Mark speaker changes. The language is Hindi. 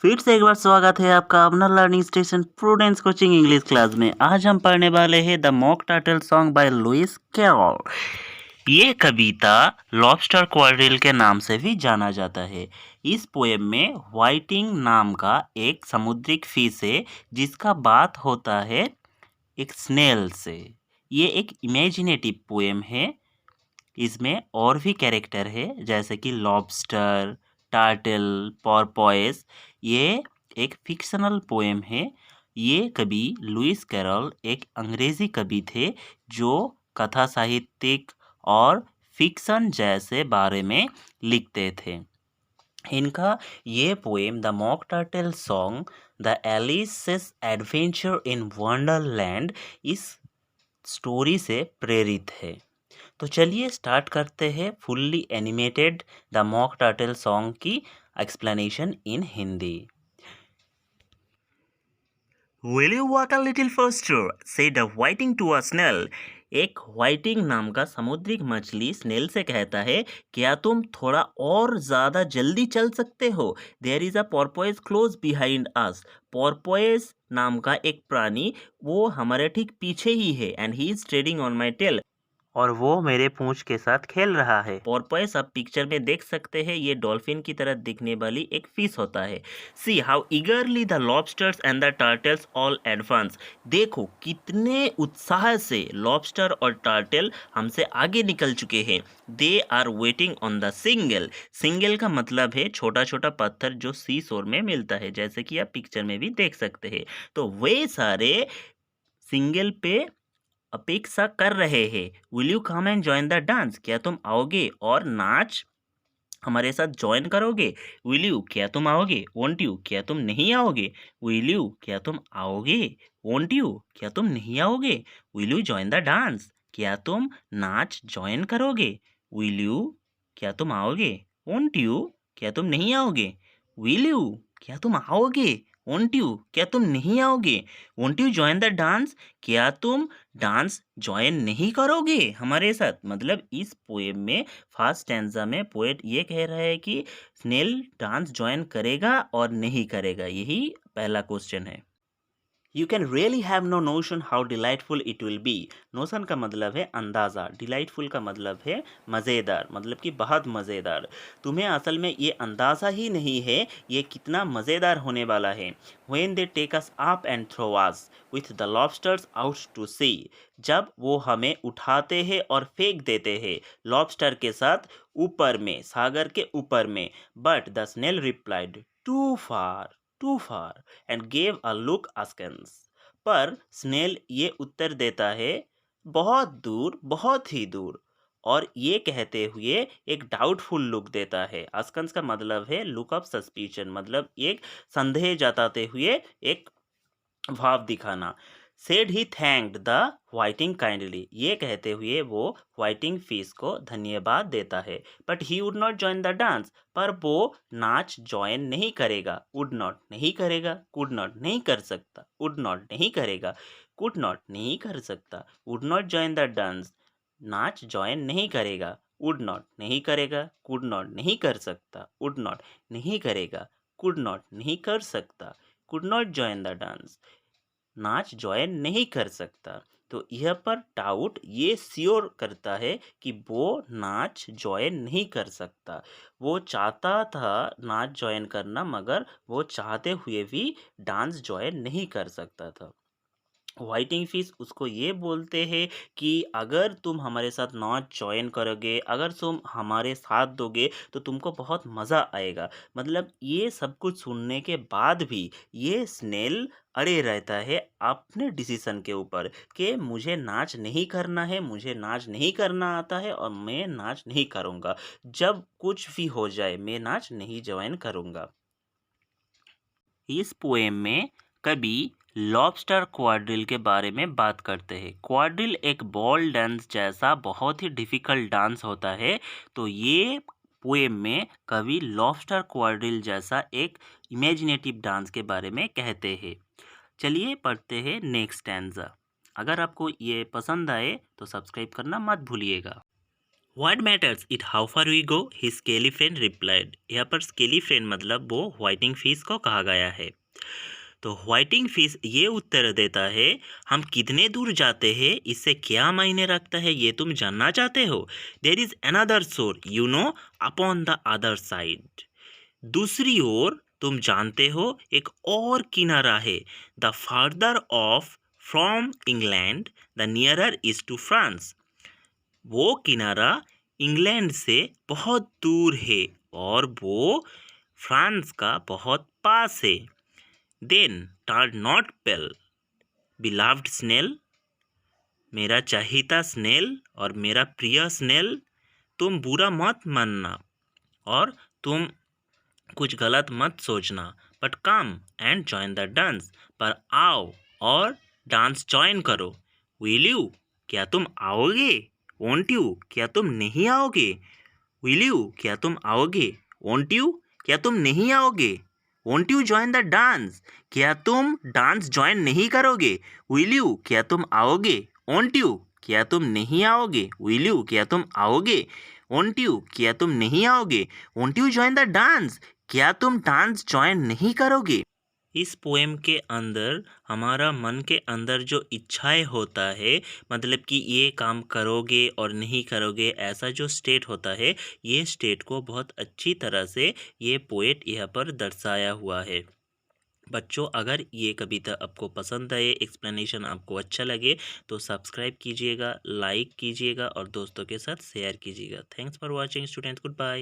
Speaker 1: फिर से एक बार स्वागत है आपका अपना learning station Prudence coaching English class में। आज हम पढ़ने वाले हैं the mock turtle song by Lewis Carroll. ये कविता लॉबस्टर क्वाड्रिल के नाम से भी जाना जाता है। इस पोएम में व्हाइटिंग नाम का एक समुद्रिक फिश है जिसका बात होता है एक स्नेल से। ये एक इमेजिनेटिव पोएम है। इसमें और भी कैरेक्टर है जैसे कि लॉबस्टर, टार्टल, पोर्पोइस। ये एक फिक्शनल पोएम है। ये कवि लुइस कैरोल एक अंग्रेजी कवि थे जो कथा साहित्यिक और फिक्शन जैसे बारे में लिखते थे। इनका ये poem the mock turtle song the Alice's adventure in Wonderland इस स्टोरी से प्रेरित है। तो चलिए स्टार्ट करते हैं fully animated the mock turtle song की explanation in Hindi. Will you walk a little faster? said a whiting to a snail. एक व्हाइटिंग नाम का समुद्री मछली स्नेल से कहता है, क्या तुम थोड़ा और ज़्यादा जल्दी चल सकते हो? There is a porpoise close behind us. Porpoise नाम का एक प्राणी वो हमारे ठीक पीछे ही है। And he is treading on my tail, और वो मेरे पूंछ के साथ खेल रहा है। पोर्पोइस आप पिक्चर में देख सकते हैं, ये डॉल्फिन की तरह दिखने वाली एक फिश होता है। See how ईगरली the lobsters and the turtles all advance. देखो कितने उत्साह से लॉबस्टर और टर्टल हमसे आगे निकल चुके हैं। They are waiting on the shingle. Shingle का मतलब है छोटा छोटा पत्थर जो सी शोर में मिलता है, जैसे कि आप पिक्चर में भी देख सकते हैं। तो वे सारे सिंगल पे अपेक्षा कर रहे हैं। Will you come and join the dance? क्या तुम आओगे और नाच हमारे साथ ज्वाइन करोगे? विल यू क्या तुम आओगे? वोंट यू क्या तुम नहीं आओगे? विल यू क्या तुम आओगे? वोंट यू क्या तुम नहीं आओगे? Will you join the dance? क्या तुम नाच ज्वाइन करोगे? विल यू क्या तुम आओगे? वोंट यू क्या तुम नहीं आओगे? विल यू क्या तुम आओगे? वोंट यू क्या तुम नहीं आओगे? Won't you join the dance? क्या तुम डांस ज्वाइन नहीं करोगे हमारे साथ? मतलब इस पोएम में फर्स्ट स्टैंजा में पोएट ये कह रहा है कि स्नेल डांस ज्वाइन करेगा और नहीं करेगा। यही पहला क्वेश्चन है। You can really have no notion how delightful it will be. Notion का मतलब है अंदाज़ा, डिलाइटफुल का मतलब है मज़ेदार, मतलब कि बहुत मज़ेदार। तुम्हें असल में ये अंदाज़ा ही नहीं है ये कितना मज़ेदार होने वाला है। When they take us up and throw us with the lobsters out to sea. जब वो हमें उठाते हैं और फेंक देते हैं लॉबस्टर के साथ ऊपर में, सागर के ऊपर में। But the snail replied too far and gave a look askance। पर स्नेल ये उत्तर देता है बहुत दूर, बहुत ही दूर, और ये कहते हुए एक डाउटफुल लुक देता है। askance का मतलब है लुक ऑफ सस्पिशन, मतलब एक संदेह जताते हुए एक भाव दिखाना। Said he thanked the whitening kindly. ये कहते हुए वो व्हाइटिंग फिश को धन्यवाद देता है। But he would not join the dance. पर वो नाच ज्वाइन नहीं करेगा। वुड नॉट नहीं करेगा, कुड नॉट नहीं कर सकता, वुड नॉट नहीं करेगा, कुड नॉट नहीं कर सकता, would not join the dance नाच ज्वाइन नहीं करेगा, वुड नॉट नहीं करेगा, कुड नॉट नहीं कर सकता, वुड नॉट नहीं करेगा, कुड नॉट नहीं कर सकता, could not join the dance नाच ज्वाइन नहीं कर सकता। तो यह पर डाउट ये श्योर करता है कि वो नाच ज्वाइन नहीं कर सकता। वो चाहता था नाच ज्वाइन करना, मगर वो चाहते हुए भी डांस ज्वाइन नहीं कर सकता था। व्हाइटिंग फिश उसको ये बोलते हैं कि अगर तुम हमारे साथ नाच ज्वाइन करोगे, अगर तुम हमारे साथ दोगे तो तुमको बहुत मज़ा आएगा। मतलब ये सब कुछ सुनने के बाद भी ये स्नेल अड़े रहता है अपने डिसीजन के ऊपर कि मुझे नाच नहीं करना है, मुझे नाच नहीं करना आता है और मैं नाच नहीं करूँगा। जब कुछ भी हो जाए मैं नाच नहीं ज्वाइन करूँगा। इस पोएम में कवि लॉबस्टर क्वाड्रिल के बारे में बात करते हैं। क्वाड्रिल एक बॉल डांस जैसा बहुत ही डिफिकल्ट डांस होता है। तो ये पोएम में कवि लॉबस्टर क्वाड्रिल जैसा एक इमेजिनेटिव डांस के बारे में कहते हैं। चलिए पढ़ते हैं नेक्स्ट स्टैंजा। अगर आपको ये पसंद आए तो सब्सक्राइब करना मत भूलिएगा। What matters it how far we go, his scaly friend replied. यहाँ पर स्केली फ्रेंड मतलब वो व्हाइटिंग फिश को कहा गया है। तो व्हाइटिंग फिश ये उत्तर देता है, हम कितने दूर जाते हैं इससे क्या मायने रखता है, ये तुम जानना चाहते हो। There is another shore you know upon the other side. दूसरी ओर तुम जानते हो एक और किनारा है। The farther off from England the nearer is to France. वो किनारा इंग्लैंड से बहुत दूर है और वो फ्रांस का बहुत पास है। Then turn not pale beloved snail, मेरा चाहिता स्नेल और मेरा प्रिय स्नेल, तुम बुरा मत मानना और तुम कुछ गलत मत सोचना। But come and join the dance, पर आओ और डांस ज्वाइन करो। विल यू, क्या तुम आओगे। वोंट यू, क्या तुम नहीं आओगे। विल यू, क्या तुम आओगे। वोंट यू, क्या तुम नहीं आओगे। Won't you join the dance, क्या तुम डांस ज्वाइन नहीं करोगे। विल यू, क्या तुम आओगे। वोंट यू, क्या तुम नहीं आओगे। विल यू, क्या तुम आओगे। वोंट यू, क्या तुम नहीं आओगे। Won't you join the dance, क्या तुम डांस ज्वाइन नहीं करोगे। इस पोएम के अंदर हमारा मन के अंदर जो इच्छाएं होता है, मतलब कि ये काम करोगे और नहीं करोगे, ऐसा जो स्टेट होता है, ये स्टेट को बहुत अच्छी तरह से ये पोएट यहाँ पर दर्शाया हुआ है। बच्चों, अगर ये कविता आपको पसंद आए, एक्सप्लेनेशन आपको अच्छा लगे, तो सब्सक्राइब कीजिएगा, लाइक कीजिएगा और दोस्तों के साथ शेयर कीजिएगा। Thanks for watching students, good bye.